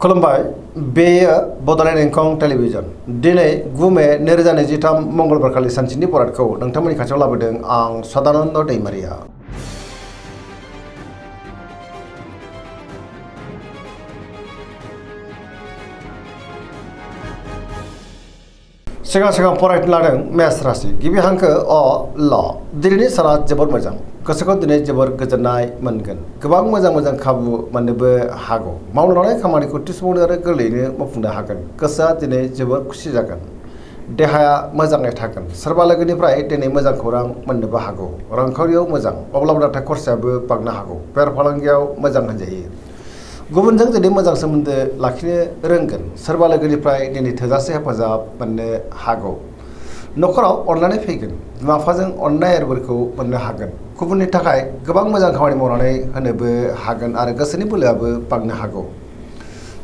खुलुमबाय बेयो बड'लेण्ड इंखं टेलिभिजन दिनै 9 मे 2023 मंगलबारखालि सानसेनि बरादखौ नोंथांमोननि खाथियाव लाबोदों आं सदानन्द दैमारिया। सिगां फरायनो लादों मेष राशि गिबि हांखो अ ल दिनैनि साना जोबोर मोजां गोसोखौ दिनै जोबोर गोजोननाय मोनगोन गोबां मोजां खाबु मोननोबो हागौ मावनो लानाय खामानिखौ थि समावनो आरो गोरलैयैनो मावफुंनो हागोन गोसोआ दिनै जोबोर खुसि जागोन देहाया मोजाङै थागोन सोरबा लोगोनिफ्राय दिनै मोजां खौरां मोननोबो हागौ रांखावरियाव मोजां अब्लाबो नाथाय खरसायाबो बांनो हागौ बेफार फालांगियाव मोजां होनजायो गुबुनजों दिनै मोजां सोमोन्दो लाखिनो रोंगोन सोरबा लोगोनिफ्राय दिनै थोजासे हेफाजाब मोननो हागौ न'खराव अननानै फैगोन बिमा बिफाजों अननाय आरिफोरखौ मोननो हागोन गुबुननि थाखाय गोबां मोजां खामानि मावनानै होनोबो हागोन आरो गोसोनि बोलोआबो बांनो हागौ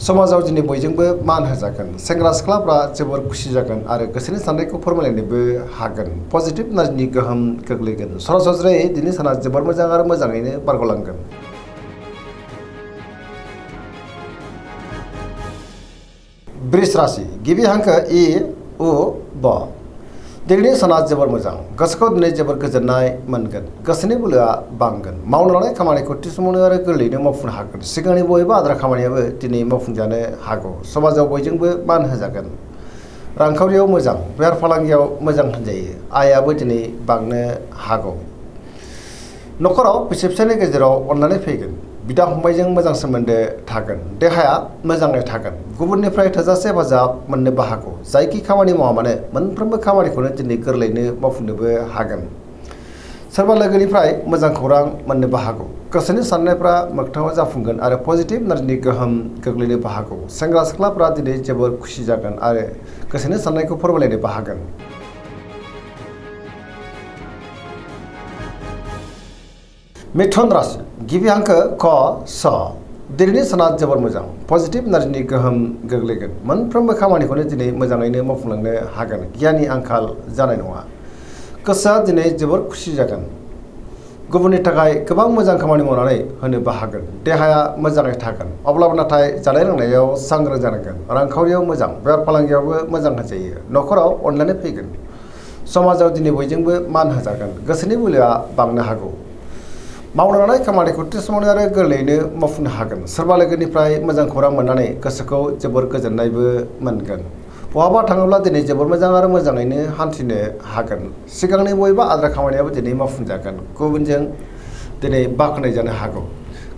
समाजाव दिनै बयजोंबो मान होजागोन सेंग्रा सिख्लाफ्रा जोबोर खुसि जागोन आरो गोसोनि साननायखौ फोरमायलायनोबो हागोन पजिटिभ एनार्जिनि गोहोम गोग्लैगोन सरासनस्रायै दिनै साना जोबोर मोजां आरो मोजाङैनो बारग'लांगोन। वृष राशि गिबि हांखो इ उ ब दिनैनि साना जोबोर मोजां गोसोखौ दिनै जोबोर गोजोननाय मोनगोन गोसोनि बोलोआ बांगोन मावनो लानाय खामानिखौ थि समावनो आरो गोरलैयैनो मावफुंनो हागोन सिगांनि बबेबा आद्रा खामानियाबो दिनै मावफुंजानो हागौ समाजाव बयजोंबो मान होजागोन रांखावरियाव मोजां बेफार फालांगियाव मोजां होनजायो आयाबो दिनै बांनो हागौ न'खराव बिसि फिसायनि गेजेराव अननानै फैगोन बिदा फंबायजों मोजां सोमोन्दो थागोन देहाया मोजाङै थागोन गुबुननिफ्राय थोजासे हेफाजाब मोननोबो हागौ जायखि खामानि मावा मानो मोनफ्रोमबो खामानिखौनो दिनै गोरलैयैनो मावफुंनोबो हागोन सोरबा लोगोनिफ्राय मोजां खौरां मोननोबो हागौ गोसोनि साननायफ्रा मोगथाङाव जाफुंगोन आरो पजिटिभ एनार्जिनि गोहोम गोग्लैनोबो हागौ सेंग्रा सिख्लाफ्रा दिनै जोबोर खुसि जागोन आरो गोसोनि साननायखौ फोरमायलायनोबो हागोन। मिथुन राशि गिबि हांखो क स दिनैनि साना जोबोर मोजां पजिटिभ एनार्जिनि गोहोम गोग्लैगोन मोनफ्रोमबो खामानिखौनो दिनै मोजाङैनो मावफुंलांनो हागोन गियाननि आंखाल जानाय नङा गोसोआ दिनै जोबोर खुसि जागोन गुबुननि थाखाय गोबां मोजां खामानि मावनानै होनोबो हागोन देहाया मोजाङै थागोन अब्लाबो नाथाय जानाय लोंनायाव सांग्रां जानांगोन रांखावरियाव मोजां बेफार फालांगियावबो मोजां होनजायो न'खराव अननानै फैगोन समाजाव दिनै बयजोंबो मान होजागोन गोसोनि बोलोआ बांनो हागौ मावनो लानाय खामानिखौ थि समावनो आरो गोरलैयैनो मावफुंनो हागोन सोरबा लोगोनिफ्राय मोजां खौरां मोननानै गोसोखौ जोबोर गोजोननायबो मोनगोन बहाबा थाङोब्ला दिनै जोबोर मोजां आरो मोजाङैनो हान्थिनो हागोन सिगांनि बबेबा आद्रा खामानियाबो दिनै मावफुंजागोन गुबुनजों दिनै बाख्नाय जानो हागौ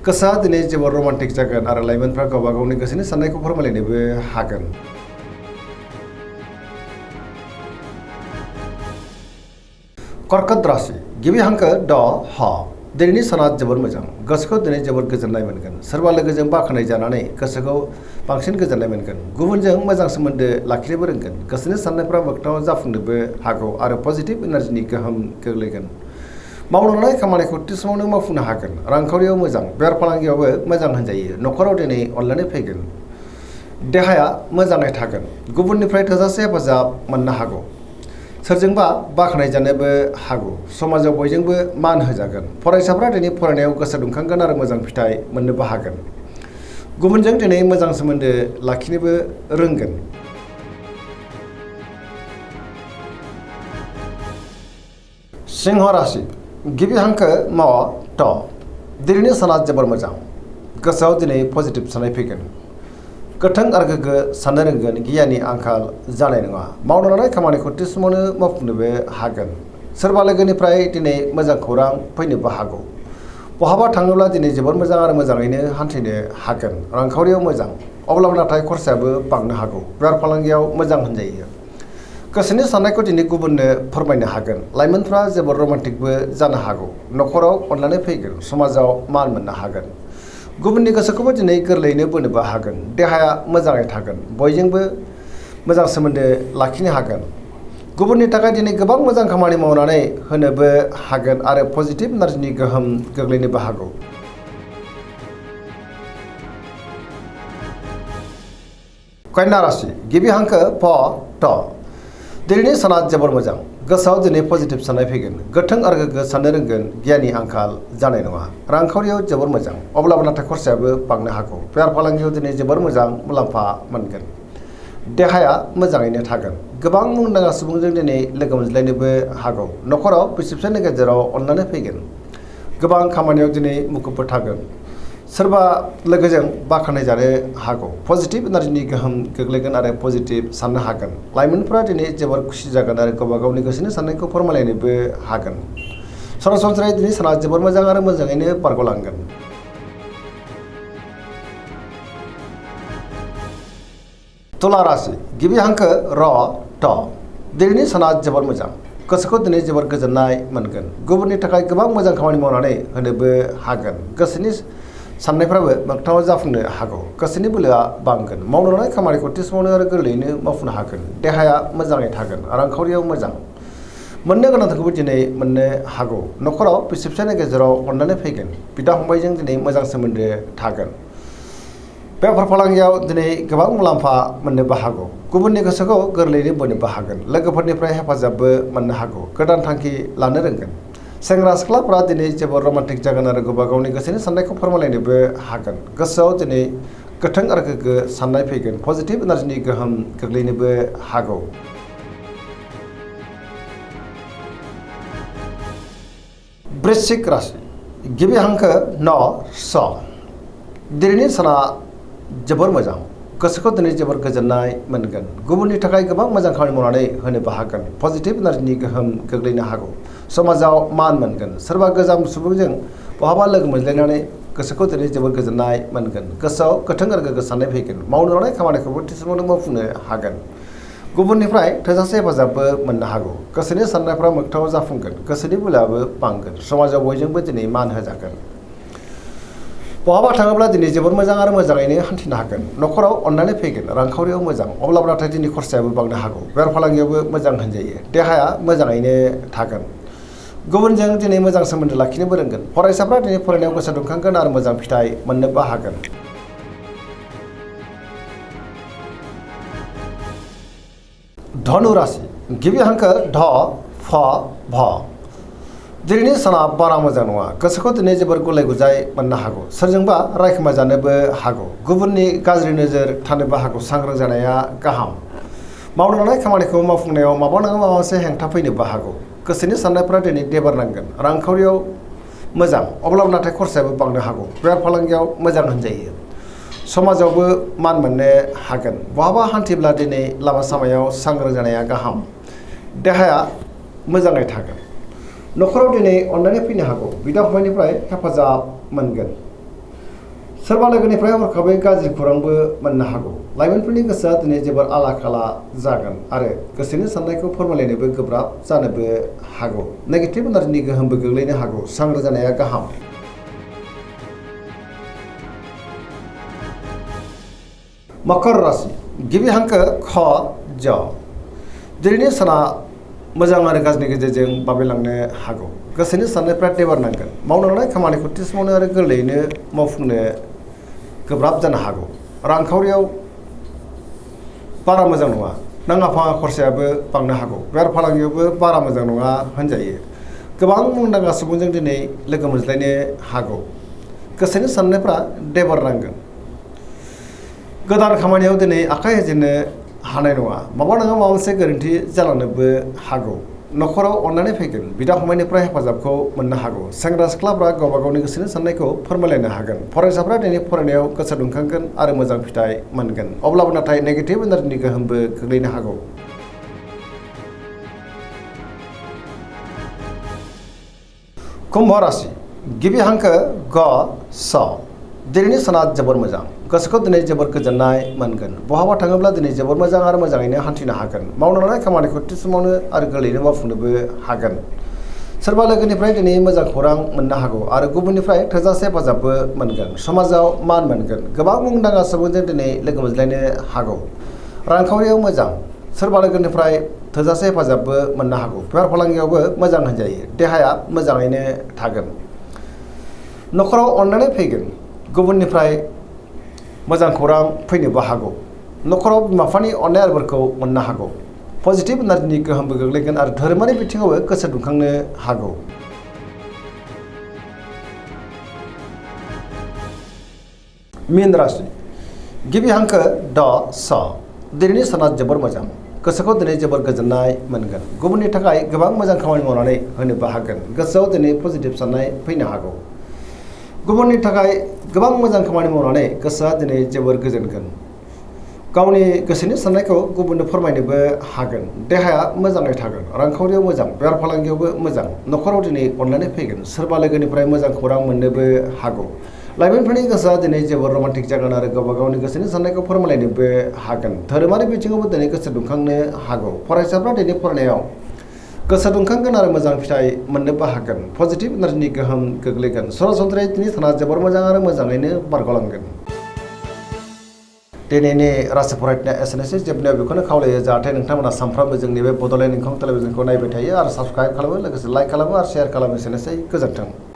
गोसोआ दिनै जोबोर रमान्टिक जागोन आरो लाइमोनफ्रा गावबा गावनि गोसोनि साननायखौ फोरमायलायनोबो हागोन। कर्कट राशि गिबि हांखो ड ह दिनैनि साना जोबोर मोजां गोसोखौ दिनै जोबोर गोजोननाय मोनगोन सोरबा लोगोजों बाख्नाय जानानै गोसोखौ बांसिन गोजोननाय मोनगोन गुबुनजों मोजां सोमोन्दो लाखिनोबो रोंगोन गोसोनि साननायफ्रा मोगथाङाव जाफुंनोबो हागौ आरो पजिटिभ एनार्जिनि गोहोम गोग्लैगोन मावनो लानाय खामानिखौ थि समावनो मावफुंनो हागोन रांखावरियाव मोजां बेफार फालांगियावबो मोजां होनजायो न'खराव दिनै अननानै फैगोन देहाया मोजाङै थागोन गुबुननिफ्राय थोजासे हेफाजाब मोननो हागौ सोरजोंबा बाख्नाय जानोबो हागौ समाजाव बयजोंबो मान होजागोन फरायसाफ्रा दिनै फरायनायाव गोसो दुंखांगोन आरो मोजां फिथाइ मोननोबो हागोन गुबुनजों दिनै मोजां सोमोन्दो लाखिनोबो रोंगोन। सिंह राशि गिबि हांखो म ट दिनैनि साना जोबोर मोजां गोसोआव दिनै पजिटिभ साननाय फैगोन गोथों आरो गोग्गो साननो रोंगोन गियाननि आंखाल जानाय नङा मावनो लानाय खामानिखौ थि समावनो मावफुंनोबो हागोन सोरबा लोगोनिफ्राय दिनै मोजां खौरां फैनोबो हागौ बहाबा थाङोब्ला दिनै जोबोर मोजां आरो मोजाङैनो हान्थिनो हागोन रांखावरियाव मोजां अब्लाबो नाथाय खरसायाबो बांनो हागौ बेफार फालांगियाव मोजां होनजायो गोसोनि साननायखौ दिनै गुबुननो फोरमायनो हागोन लाइमोनफ्रा जोबोर रमान्टिकबो जानो हागौ न'खराव अननानै फैगोन समाजाव मान मोननो हागोन गुबुननि गोसोखौबो दिनै गोरलैयैनो बोनोबो हागोन देहाया मोजाङै थागोन बयजोंबो मोजां सोमोन्दो लाखिनो हागोन गुबुननि थाखाय दिनै गोबां मोजां खामानि मावनानै होनोबो हागोन आरो पजिटिभ एनार्जिनि गोहोम गोग्लैनोबो हागौ। कन्या राशि गिबि हांखो प ट दिनैनि साना जोबोर मोजां गोसोआव दिनै पजिटिभ साननाय फैगोन गोथों आरो गोग्गो साननो रोंगोन गियाननि आंखाल जानाय नङा रांखावरियाव जोबोर मोजां अब्लाबो नाथाय खरसायाबो बांनो हागौ बेफार फालांगियाव दिनै जोबोर मोजां मुलाम्फा मोनगोन देहाया मोजाङैनो थागोन गोबां मुंदांखा सुबुंजों दिनै लोगो मोनज्लायनोबो हागौ न'खराव बिसि फिसायनि गेजेराव अननानै फैगोन गोबां खामानियाव दिनै मुखुबबो थागोन सोरबा लोगोजों बाख्नाय जानो हागौ पजिटिभ एनार्जिनि गोहोम गोग्लैगोन आरो पजिटिभ साननो हागोन लाइमोनफोरा दिनै जोबोर खुसि जागोन आरो गावबा गावनि गोसोनि साननायखौ फोरमायलायनोबो हागोन सरासनस्रायै दिनै साना जोबोर मोजां आरो मोजाङैनो बारग'लांगोन तुला राशि गिबि हांखो र ट दिनैनि साना जोबोर मोजां गोसोखौ दिनै जोबोर गोजोननाय मोनगोन गुबुननि थाखाय गोबां मोजां खामानि मावनानै होनोबो हागोन गोसोनि साननायफ्राबो मोगथाङाव जाफुंनो हागौ गोसोनि बोलोआ बांगोन मावनो लानाय खामानिखौ थि समावनो आरो गोरलैयैनो मावफुंनो हागोन देहाया मोजाङै थागोन रांखावरियाव मोजां मोननो गोनांखौबो दिनै मोननो हागौ न'खराव बिसि फिसायनि गेजेराव अननानै फैगोन बिदा फंबायजों दिनै मोजां सोमोन्दो थागोन बेफार फालांगियाव दिनै गोबां मुलाम्फा मोननोबो हागौ गुबुननि गोसोखौ गोरलैयैनो बोनोबो हागोन लोगोफोरनिफ्राय हेफाजाबबो मोननो हागौ गोदान थांखि लानो रोंगोन सेंग्रा सिख्लाफोरा दिनै जोबोर रमान्टिक जागोन आरो गावबा गावनि गोसोनि साननायखौ फोरमायलायनोबो हागोन गोसोआव दिनै गोथों आरो गोग्गो साननाय फैगोन पजिटिभ एनार्जिनि गोहोम गोग्लैनोबो हागौ वृश्चिक राशि गिबि हांखो न स दिनैनि साना जोबोर मोजां गोसोखौ दिनै जोबोर गोजोननाय मोनगोन गुबुननि थाखाय गोबां मोजां खामानि मावनानै होनोबो हागोन पजिटिभ एनार्जिनि गोहोम गोग्लैनो हागौ समाजाव मान मोनगोन सोरबा गोजाम सुबुंजों बहाबा लोगो मोनज्लायनानै गोसोखौ दिनै जोबोर गोजोननाय मोनगोन गोसोआव गोथों आरो गोग्गो साननाय फैगोन मावनो लानाय खामानिखौबो थि समावनो मावफुंनो हागोन गुबुननिफ्राय थोजासे हेफाजाबबो मोननो हागौ गोसोनि साननायफ्रा मोगथाङाव जाफुंगोन गोसोनि बोलोआबो बांगोन समाजाव बयजोंबो दिनै मान होजागोन बहाबा थाङोब्ला दिनै जोबोर मोजां आरो मोजाङैनो हान्थिनो हागोन न'खराव अननानै फैगोन रांखावरियाव मोजां अब्लाबो नाथाय दिनै खरसायाबो बांनो हागौ बेफार फालांगियावबो मोजां होनजायो देहाया मोजाङैनो थागोन गुबुनजों दिनै मोजां सोमोन्दो लाखिनोबो रोंगोन फरायसाफ्रा दिनै फरायनायाव गोसो दुंखांगोन आरो मोजां फिथाइ मोननोबो हागोन धनु राशि गिबि हांखो ध फ भ दिनैनि साना बारा मोजां नङा गोसोखौ दिनै जोबोर गुलाय गुजाय मोननो हागौ सोरजोंबा रायखोमा जानोबो हागौ गुबुननि गाज्रि नोजोर थानोबो हागौ सांग्रां जानाया गाहाम मावनो लानाय खामानिखौ मावफुंनायाव माबा नङा माबा मोनसे हेंथा फैनोबो हागौ गोसोनि साननायफ्रा दिनै देबार नांगोन रांखावरियाव मोजां अब्लाबो नाथाय खरसायाबो बांनो हागौ बेफार फालांगियाव मोजां होनजायो समाजावबो मान मोननो हागोन बहाबा हान्थिब्ला दिनै लामा सामायाव सांग्रां जानाया गाहाम देहाया मोजाङै थागोन न'खराव दिनै अननानै फैनो हागौ बिदा फंबायनिफ्राय हेफाजाब मोनगोन सोरबा लोगोनिफ्राय हरखाबै गाज्रि खौरांबो मोननो हागौ लाइमोनफोरनि गोसोआ दिनै जोबोर आला खाला जागोन आरो गोसोनि साननायखौ फोरमायलायनोबो गोब्राब जानोबो हागौ नेगेटिभ एनार्जिनि गोहोमबो गोग्लैनो हागौ सांग्रां जानाया गाहाम मकर राशि गिबि हांखो ख ज दिनैनि साना मोजां आरो गाज्रिनि गेजेरजों बाबेलांनो हागौ गोसोनि साननायफ्रा देबार नांगोन मावनो लानाय खामानिखौ थि समावनो आरो गोरलैयैनो मावफुंनो गोब्राब जानो हागौ रांखावरियाव बारा मोजां नङा नाङा फाङा खरसायाबो बांनो हागौ बेफार फालांगियावबो बारा मोजां नङा होनजायो गोबां मुंदांखा सुबुंजों दिनै लोगो मोनज्लायनो हागौ गोसोनि साननायफ्रा देबार नांगोन गोदान खामानियाव दिनै आखाइ होजेननो हानाय नङा माबा नङा माबा मोनसे गोरोन्थि जालांनोबो हागौ न'खराव अननानै फैगोन बिदा फंबायनिफ्राय हेफाजाबखौ मोननो हागौ सेंग्रा सिख्लाफ्रा गावबा गावनि गोसोनि साननायखौ फोरमायलायनो हागोन फरायसाफ्रा दिनै फरायनायाव गोसो दुंखांगोन आरो मोजां फिथाइ मोनगोन अब्लाबो नाथाय नेगेटिभ एनार्जिनि गोहोमबो गोग्लैनो हागौ कुम्भ राशि गिबि हांखो ग स दिनैनि साना जोबोर मोजां गोसोखौ दिनै जोबोर गोजोननाय मोनगोन बहाबा थाङोब्ला दिनै जोबोर मोजां आरो मोजाङैनो हान्थिनो हागोन मावनो लानाय खामानिखौ थि समावनो आरो गोरलैयैनो मावफुंनोबो हागोन सोरबा लोगोनिफ्राय दिनै मोजां खौरां मोननो हागौ आरो गुबुननिफ्राय थोजासे हेफाजाबबो मोनगोन समाजाव मान मोनगोन गोबां मुंदांखा सुबुंजों दिनै लोगो मोनज्लायनो हागौ रांखावरियाव मोजां सोरबा लोगोनिफ्राय थोजासे हेफाजाबबो मोननो हागौ बेफार फालांगियावबो मोजां होनजायो देहाया मोजाङैनो थागोन न'खराव अननानै फैगोन गुबुननिफ्राय मोजां खौरां फैनोबो हागौ न'खराव बिमा बिफानि अननाय आरोफोरखौ मोननो हागौ पजिटिभ एनार्जिनि गोहोमबो गोग्लैगोन आरो धोरोमारि बिथिङावबो गोसो दुंखांनो हागौ। मीन राशि गिबि हांखो ड स दिनैनि साना जोबोर मोजां गोसोखौ दिनै जोबोर गोजोननाय मोनगोन गुबुननि थाखाय गोबां मोजां खामानि मावनानै होनोबो हागोन गोसोआव दिनै पजिटिभ साननाय फैनो हागौ गुबुननि थाखाय गोबां मोजां खामानि मावनानै गोसोआ दिनै जोबोर गोजोनगोन गावनि गोसोनि साननायखौ गुबुननो फोरमायनोबो हागोन देहाया मोजाङै थागोन रांखावरियाव मोजां बेफार फालांगियावबो मोजां न'खराव दिनै अननानै फैगोन सोरबा लोगोनिफ्राय मोजां खौरां मोननोबो हागौ लाइमोनफोरनि गोसोआ दिनै जोबोर रमान्टिक जागोन आरो गावबा गावनि गोसोनि साननायखौ फोरमायलायनोबो हागोन धोरोमारि बिथिङावबो दिनै गोसो दुंखांनो हागौ फरायसाफ्रा दिनै फरायनायाव गोसो दुंखांगोन आरो मोजां फिथाइ मोननोबो हागोन पजिटिभ एनार्जिनि गोहोम गोग्लैगोन सरासनस्रायै दिनै साना जोबोर मोजां आरो मोजाङैनो बारग'लांगोन दिनैनि राशि फरायनाया एसेनोसै जोबनायाव बेखौनो खावलायो जाहाथे नोंथांमोना सानफ्रोमबो जोंनि बे बड'लेण्ड इंखं टेलिभिजनखौ नायबाय थायो आरो साबस्क्राइब खालामो लोगोसे लाइक खालामो आरो शेयार खालामो एसेनोसै गोजोन्थों।